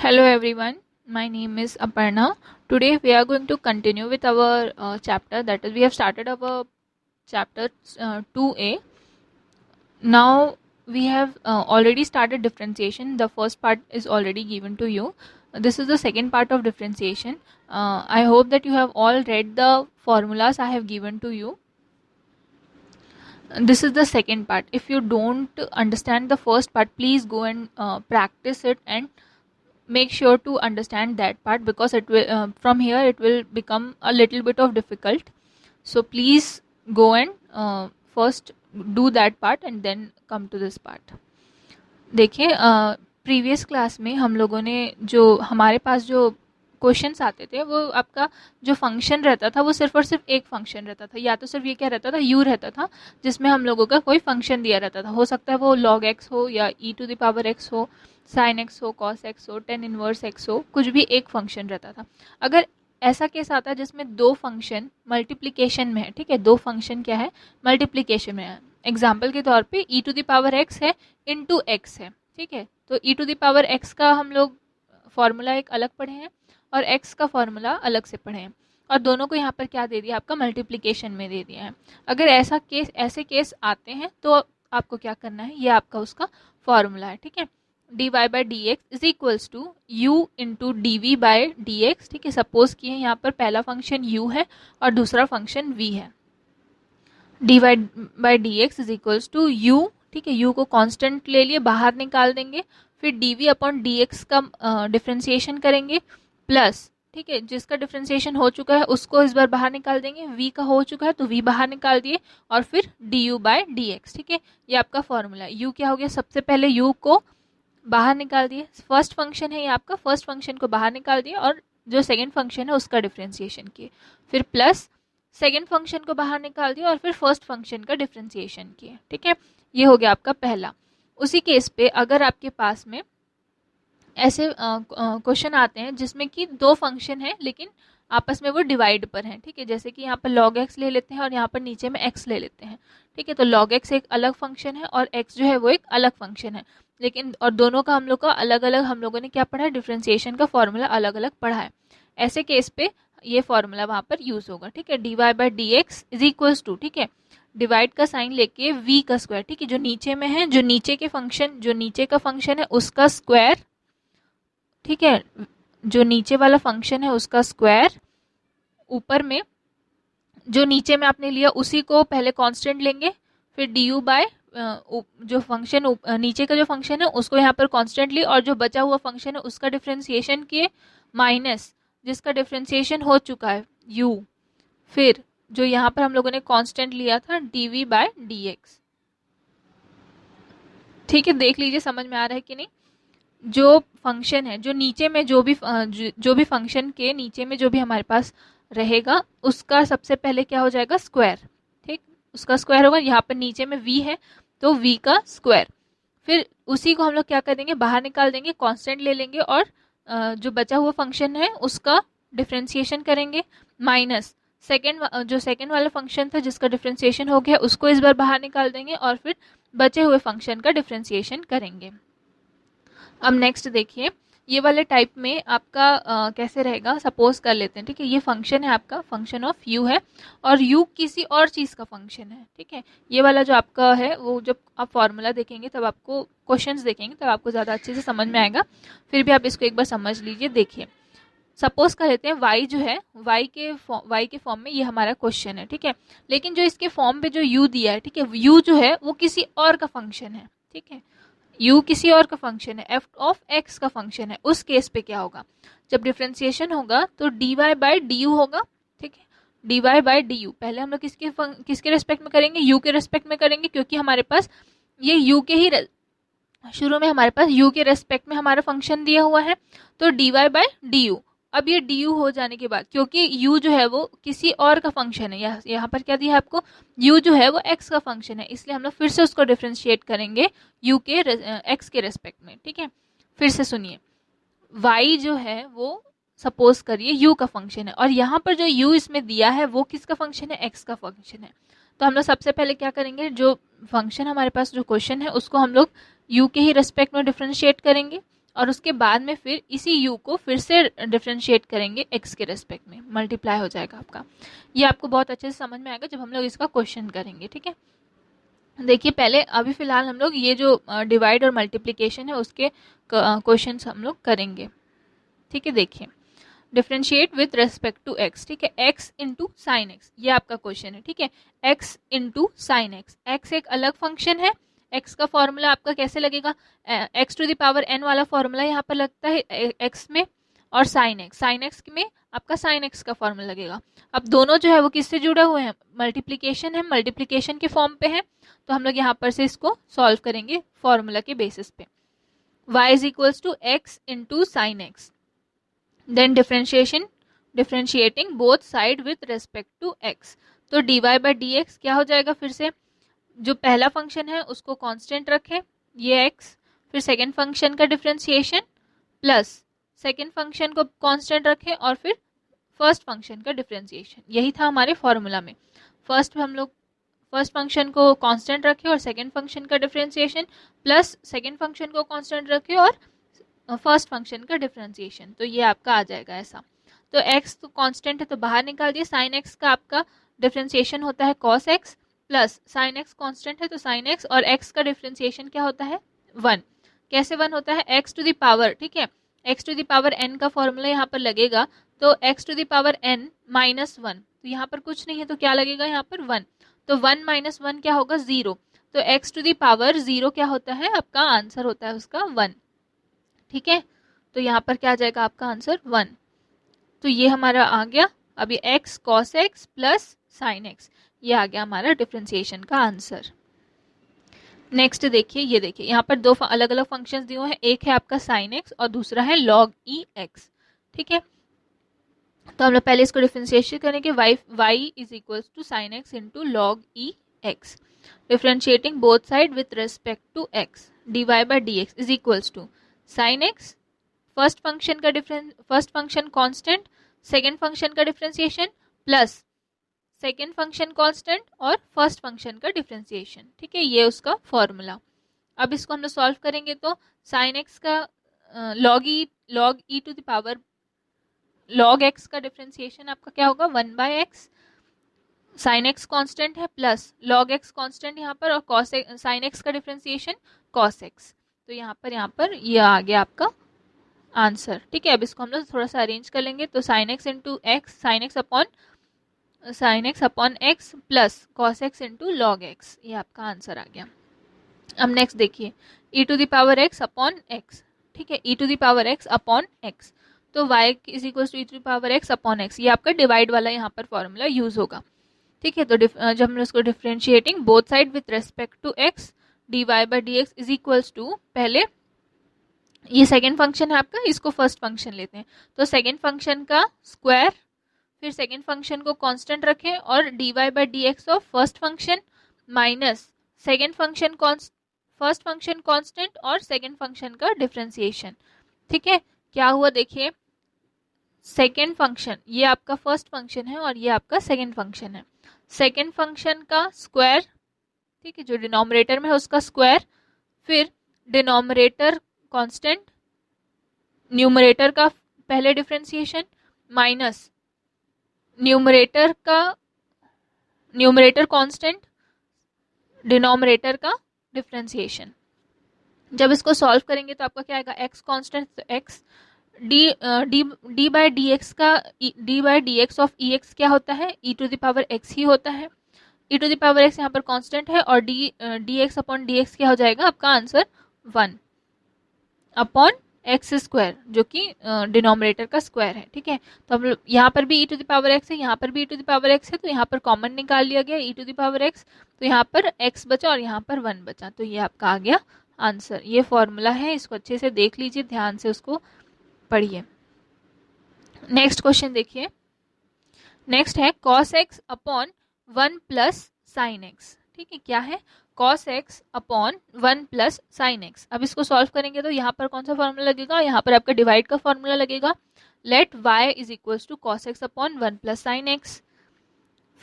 Hello everyone, my name is Aparna. Today we are going to continue with our chapter, that is we have started our chapter 2a. Now we have already started differentiation. The first part is already given to you. This is the second part of differentiation. I hope that you have all read the formulas I have given to you. This is the second part. If you don't understand the first part, please go and practice it and make sure to understand that part, because it will from here it will become a little bit of difficult. So please go and first do that part and then come to this part. देखिए previous class में हम लोगों ने जो हमारे पास जो questions आते थे वो आपका जो फंक्शन रहता था वो सिर्फ और सिर्फ एक फंक्शन रहता था, या तो सिर्फ ये क्या रहता था u रहता था जिसमें हम लोगों का कोई फंक्शन दिया रहता था. हो सकता है वो log x हो या e to the power x हो, sin x हो, cos x हो, tan इनवर्स x हो, कुछ भी एक फंक्शन रहता था. अगर ऐसा केस आता है जिसमें दो फंक्शन मल्टीप्लिकेशन में है, ठीक है, दो फंक्शन क्या है मल्टीप्लिकेशन में है. एग्जाम्पल के तौर पे e to the power x है इंटू x है, ठीक है. तो e to the power x का हम लोग फॉर्मूला एक अलग पढ़े हैं और x का फॉर्मूला अलग से पढ़े हैं, और दोनों को यहाँ पर क्या दे दिया आपका मल्टीप्लिकेशन में दे दिया है. अगर ऐसे केस आते हैं तो आपको क्या करना है, ये आपका उसका फॉर्मूला है, ठीक है. dy by D x is equals to U into D V by D X, ठीक है. सपोज किए यहाँ पर पहला फंक्शन u है और दूसरा फंक्शन v है. dy by D x is equals to u, ठीक है. u को कांस्टेंट ले लिए, बाहर निकाल देंगे, फिर dv अपॉन dx का डिफ्रेंसिएशन करेंगे, प्लस, ठीक है, जिसका डिफ्रेंसिएशन हो चुका है उसको इस बार बाहर निकाल देंगे, v का हो चुका है तो v बाहर निकाल दिए, और फिर du बाई dx, ठीक है. ये आपका फॉर्मूला है. u क्या हो गया, सबसे पहले u को बाहर निकाल दिए, फर्स्ट फंक्शन है ये आपका, फर्स्ट फंक्शन को बाहर निकाल दिए और जो सेकेंड फंक्शन है उसका डिफ्रेंसिएशन किए, फिर प्लस सेकेंड फंक्शन को बाहर निकाल दिया और फिर फर्स्ट फंक्शन का डिफ्रेंसिएशन किए, ठीक है. ये हो गया आपका पहला. उसी केस पे अगर आपके पास में ऐसे क्वेश्चन आते हैं जिसमें कि दो फंक्शन है लेकिन आपस में वो डिवाइड पर हैं, ठीक है, जैसे कि यहाँ पर log x ले लेते हैं और यहाँ पर नीचे में x ले लेते हैं, ठीक है. तो log x एक अलग फंक्शन है और x जो है वो एक अलग फंक्शन है, लेकिन और दोनों का हम लोग का अलग अलग हम लोगों ने क्या पढ़ा है, डिफ्रेंसिएशन का फॉर्मूला अलग अलग पढ़ा है. ऐसे केस पे ये फॉर्मूला वहाँ पर यूज होगा, ठीक है. dy by D x is equals to, ठीक है, डिवाइड का साइन लेके v का स्क्वायर, ठीक है, जो नीचे में है, जो नीचे का फंक्शन है उसका स्क्वायर, ठीक है, जो नीचे वाला फंक्शन है उसका स्क्वायर, ऊपर में जो नीचे में आपने लिया उसी को पहले कांस्टेंट लेंगे, फिर du बाय जो फंक्शन नीचे का जो फंक्शन है उसको यहाँ पर कांस्टेंट ली, और जो बचा हुआ फंक्शन है उसका डिफ्रेंसिएशन किए, माइनस जिसका डिफ्रेंसिएशन हो चुका है u, फिर जो यहाँ पर हम लोगों ने कांस्टेंट लिया था dv बाय dx, ठीक है. देख लीजिए समझ में आ रहा है कि नहीं. जो फंक्शन है जो नीचे में जो भी फंक्शन के नीचे में जो भी हमारे पास रहेगा उसका सबसे पहले क्या हो जाएगा, स्क्वायर, ठीक, उसका स्क्वायर होगा. यहाँ पर नीचे में v है तो v का स्क्वायर, फिर उसी को हम लोग क्या कर देंगे, बाहर निकाल देंगे, कांस्टेंट ले लेंगे और जो बचा हुआ फंक्शन है उसका डिफ्रेंसिएशन करेंगे, माइनस सेकेंड वाला फंक्शन था जिसका डिफ्रेंसिएशन हो गया उसको इस बार बाहर निकाल देंगे और फिर बचे हुए फंक्शन का डिफ्रेंसिएशन करेंगे. अब नेक्स्ट देखिए, ये वाले टाइप में आपका कैसे रहेगा, सपोज कर लेते हैं, ठीक है, ये फंक्शन है आपका, फंक्शन ऑफ u है और u किसी और चीज़ का फंक्शन है, ठीक है. ये वाला जो आपका है वो जब आप फॉर्मूला देखेंगे तब आपको क्वेश्चंस देखेंगे तब आपको ज़्यादा अच्छे से समझ में आएगा, फिर भी आप इसको एक बार समझ लीजिए. देखिए सपोज कर लेते हैं y जो है y के फॉर्म में ये हमारा क्वेश्चन है, ठीक है, लेकिन जो इसके फॉर्म पे जो u दिया है, ठीक है, u जो है वो किसी और का फंक्शन है, ठीक है, u किसी और का फंक्शन है, f ऑफ x का फंक्शन है. उस केस पे क्या होगा, जब डिफ्रेंसिएशन होगा तो dy बाई du होगा, ठीक है, dy बाई du. पहले हम लोग किसके रेस्पेक्ट में करेंगे, u के रेस्पेक्ट में करेंगे, क्योंकि हमारे पास ये u के ही शुरू में हमारे पास u के रेस्पेक्ट में हमारा फंक्शन दिया हुआ है, तो dy बाई du. अब ये du हो जाने के बाद, क्योंकि u जो है वो किसी और का फंक्शन है, यहाँ पर क्या दिया है आपको, u जो है वो x का फंक्शन है, इसलिए हम लोग फिर से उसको डिफ्रेंशिएट करेंगे u के x के रेस्पेक्ट में, ठीक है. फिर से सुनिए, y जो है वो सपोज करिए u का फंक्शन है और यहाँ पर जो u इसमें दिया है वो किसका फंक्शन है, x का फंक्शन है. तो हम लोग सबसे पहले क्या करेंगे, जो फंक्शन हमारे पास जो क्वेश्चन है उसको हम लोग u के ही रेस्पेक्ट में डिफ्रेंशिएट करेंगे और उसके बाद में फिर इसी u को फिर से डिफ्रेंशिएट करेंगे x के रेस्पेक्ट में, मल्टीप्लाई हो जाएगा आपका। ये आपको बहुत अच्छे से समझ में आएगा जब हम लोग इसका क्वेश्चन करेंगे, ठीक है। देखिए पहले अभी फिलहाल हम लोग ये जो डिवाइड और मल्टीप्लिकेशन है उसके क्वेश्चन हम लोग करेंगे, ठीक है। देखिए differentiate with respect to x, ठीक है, x इंटू साइन एक्स, ये आपका क्वेश्चन है, ठीक है। x into sine x, x एक अलग फंक्शन है, x का फॉर्मूला आपका कैसे लगेगा, x to the power n वाला फॉर्मूला यहाँ पर लगता है x में, और साइन एक्स में आपका साइन एक्स का फॉर्मूला लगेगा। अब दोनों जो है वो किससे जुड़े हुए हैं, मल्टीप्लिकेशन है, मल्टीप्लिकेशन के फॉर्म पे है, तो हम लोग यहाँ पर से इसको सॉल्व करेंगे फॉर्मूला के बेसिस पे। y is equals to x into sine X, then differentiating both side with respect to x, तो dy बाई डी एक्स क्या हो जाएगा, फिर से जो पहला फंक्शन है उसको कांस्टेंट रखें, ये x, फिर सेकेंड फंक्शन का डिफरेंशिएशन प्लस सेकेंड फंक्शन को कांस्टेंट रखें और फिर फर्स्ट फंक्शन का डिफरेंशिएशन, यही था हमारे फॉर्मूला में। हम लोग फर्स्ट फंक्शन को कांस्टेंट रखें और सेकेंड फंक्शन का डिफरेंशिएशन प्लस सेकेंड फंक्शन को कांस्टेंट रखें और फर्स्ट फंक्शन का डिफरेंशिएशन, तो ये आपका आ जाएगा ऐसा। तो x तो कांस्टेंट है तो बाहर निकाल दिए, साइन x का आपका डिफरेंशिएशन होता है cos x plus sign x constant है तो साइन x, और x का डिफरेंशिएशन क्या होता है 1। कैसे 1 होता है, x टू द पावर, ठीक है, x to the power n का फॉर्मूला यहाँ पर लगेगा, तो x to the power n minus 1, तो यहाँ पर कुछ नहीं है तो क्या लगेगा यहाँ पर 1, तो 1 माइनस 1 क्या होगा 0, तो x टू द पावर 0 क्या होता है, आपका आंसर होता है उसका 1, ठीक है। तो यहाँ पर क्या आ जाएगा आपका आंसर 1, तो ये हमारा आ गया। अभी x cos x plus sign x, ये आ गया हमारा डिफरेंशिएशन का आंसर। नेक्स्ट देखिए, ये देखिए यहाँ पर दो अलग अलग फंक्शंस दिए हुए हैं, एक है आपका साइन x और दूसरा है log e x, ठीक है। तो हम लोग पहले इसको डिफरेंशिएट करेंगे, y is equals to sine x into log e x, differentiating both side with respect to x, dy by D x is equals to sine x, first function constant, second function का differentiation plus second function constant और first function का differentiation, ठीक है, ये उसका formula. अब इसको हम लोग सॉल्व करेंगे तो साइन एक्स का log E to the power log X का डिफरेंशिएशन आपका क्या होगा 1 by X, sine X constant है प्लस लॉग एक्स कांस्टेंट यहाँ पर, और कॉस साइन एक्स का डिफरेंशिएशन कॉस एक्स, तो यहाँ पर ये आ गया आपका आंसर, ठीक है। अब इसको हम लोग थोड़ा सा अरेंज कर लेंगे, तो sine x into x, sine x upon x plus cos x into log x, ये आपका आंसर आ गया। अब नेक्स्ट देखिए e to the power x upon x, ठीक है, e to the power x upon x, तो y is equal to e to the power x upon x, ये आपका डिवाइड वाला यहाँ पर फॉर्मूला यूज होगा, ठीक है। तो जब हम इसको differentiating both side with respect to x, dy by D x is equals to, पहले ये सेकेंड फंक्शन है आपका, इसको फर्स्ट फंक्शन लेते हैं, तो सेकेंड फंक्शन का स्क्वायर, फिर सेकेंड फंक्शन को कांस्टेंट रखें और dy by D x of first function minus second function first function constant और सेकेंड फंक्शन का डिफरेंशिएशन, ठीक है। क्या हुआ देखिए, सेकेंड फंक्शन ये आपका फर्स्ट फंक्शन है और ये आपका सेकेंड फंक्शन है, सेकेंड फंक्शन का स्क्वायर, ठीक है, जो डिनोमिनेटर में है उसका स्क्वायर, फिर डिनोमिनेटर कांस्टेंट, न्यूमरेटर का पहले differentiation minus numerator constant, denominator का डिफरेंशिएशन। जब इसको सॉल्व करेंगे तो आपका क्या आएगा, x कांस्टेंट, तो x d by D x का d by D x of e x क्या होता है, e to the power x ही होता है, e to the power x यहाँ पर कांस्टेंट है, और d x upon d x क्या हो जाएगा आपका आंसर 1 अपॉन एक्स स्क्वायर, जो कि डिनोमिनेटर का स्क्वायर है, ठीक है। तो अब यहाँ पर भी ई टू द पावर एक्स है, यहाँ पर भी ई टू द पावर एक्स है, तो यहाँ पर कॉमन निकाल लिया गया ई टू द पावर एक्स, तो यहाँ पर x बचा और यहाँ पर 1 बचा, तो ये आपका आ गया आंसर। ये फॉर्मूला है, इसको अच्छे से देख लीजिए, ध्यान से उसको पढ़िए। नेक्स्ट क्वेश्चन देखिए, नेक्स्ट है cos x upon 1 plus sine x, ठीक है, क्या है cos x upon 1 plus sine x. अब इसको सॉल्व करेंगे तो यहाँ पर कौन सा फॉर्मूला लगेगा, यहाँ पर आपका डिवाइड का फॉर्मूला लगेगा, let y is equals to cos x upon 1 plus sine X,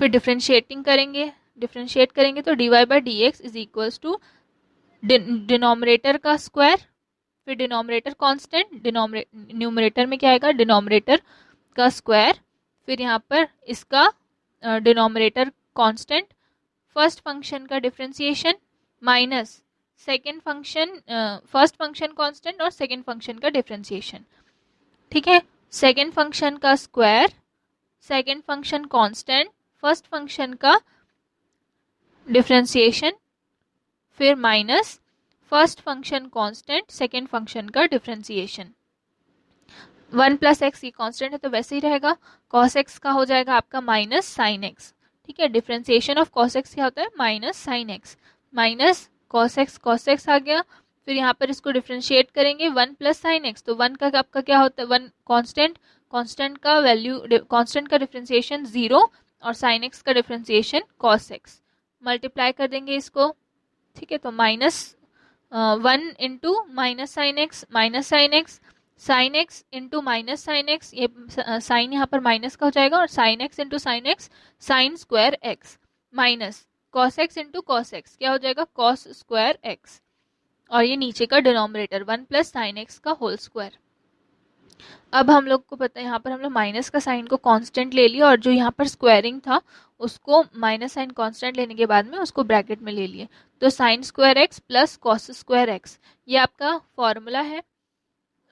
फिर डिफरेंशिएट करेंगे तो dy by D x is equals to denominator का स्क्वायर, फिर डिनोमिनेटर कांस्टेंट, न्यूमरेटर में क्या आएगा, डिनोमिनेटर का स्क्वायर, फिर यहाँ पर इसका डिनोमिनेटर कांस्टेंट, फर्स्ट फंक्शन का differentiation minus second function, first function constant और सेकेंड फंक्शन का डिफरेंशिएशन। ठीक है, सेकेंड फंक्शन का square, second function constant, first function का डिफरेंशिएशन, फिर minus first function constant, second function का डिफरेंशिएशन। 1 प्लस एक्स ये कांस्टेंट है तो वैसे ही रहेगा, कॉस एक्स का हो जाएगा आपका माइनस साइन एक्स। ठीक है, डिफरेंशिएशन ऑफ कॉस एक्स क्या होता है, minus sine x, minus cos x आ गया। फिर यहाँ पर इसको डिफरेंशिएट करेंगे 1 प्लस साइन एक्स, तो 1 का आपका क्या होता है, 1 कांस्टेंट, कांस्टेंट का वैल्यू, कांस्टेंट का डिफरेंशिएशन 0 और साइन एक्स का डिफरेंशिएशन कॉस एक्स, मल्टीप्लाई कर देंगे इसको। ठीक है, तो minus 1 into minus sine x, minus sine x into minus sine x, ये साइन यहाँ पर माइनस का हो जाएगा, और sign x into sine x, sign square x, minus cos x into cos x, क्या हो जाएगा, कॉस स्क्वायर एक्स, और ये नीचे का डिनोमिनेटर 1 प्लस साइन एक्स का होल स्क्वायर। अब हम लोग को पता है यहाँ पर हम लोग माइनस का साइन को कांस्टेंट ले लिया, और जो यहाँ पर स्क्वायरिंग था उसको माइनस साइन कांस्टेंट लेने के बाद में उसको ब्रैकेट में ले लिए, तो sign square X plus cos square x, ये आपका फॉर्मूला है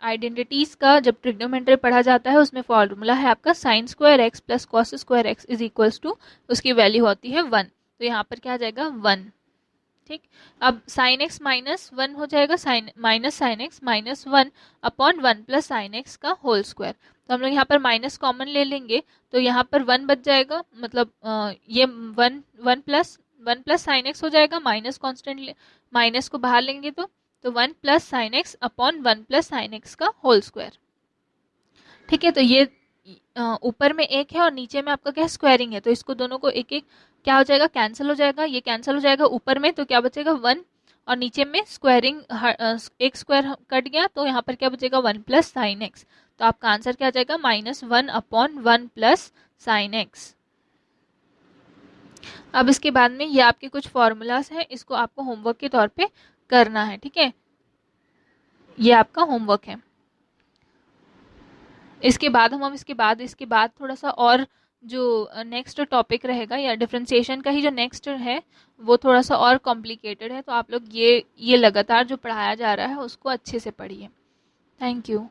आइडेंटिटीज का। जब ट्रिग्नोमेट्री पढ़ा जाता है उसमें फॉर्मूला है आपका sine square X plus cos square X is equals to, उसकी वैल्यू होती है 1, तो यहाँ पर क्या आ जाएगा 1। ठीक, अब साइन एक्स माइनस 1 हो जाएगा, minus sine x minus 1 upon 1 plus sine X का होल स्क्वायर, तो हम लोग यहाँ पर माइनस कॉमन ले लेंगे, तो यहाँ पर 1 बच जाएगा, मतलब ये 1 प्लस साइन एक्स हो जाएगा, माइनस कॉन्स्टेंट माइनस को बाहर लेंगे तो 1 plus sine x upon 1 plus sine X का होल स्क्वायर। ठीक है, तो ये ऊपर में एक है और नीचे में आपका क्या स्क्वायरिंग है, तो इसको दोनों को एक एक क्या हो जाएगा, कैंसिल हो जाएगा, ये कैंसिल हो जाएगा ऊपर में, तो क्या बचेगा 1, और नीचे में स्क्वायरिंग एक स्क्वायर कट गया, तो यहाँ पर क्या बचेगा 1 प्लस साइन एक्स, तो आपका आंसर क्या आ जाएगा minus 1 upon 1 plus sine x. अब इसके बाद में ये आपके कुछ फॉर्मूलाज हैं, इसको आपको होमवर्क के तौर पे करना है। ठीक है, ये आपका होमवर्क है। इसके बाद थोड़ा सा और जो नेक्स्ट टॉपिक रहेगा या डिफरेंशिएशन का ही जो नेक्स्ट है वो थोड़ा सा और कॉम्प्लिकेटेड है, तो आप लोग ये लगातार जो पढ़ाया जा रहा है उसको अच्छे से पढ़िए। Thank you.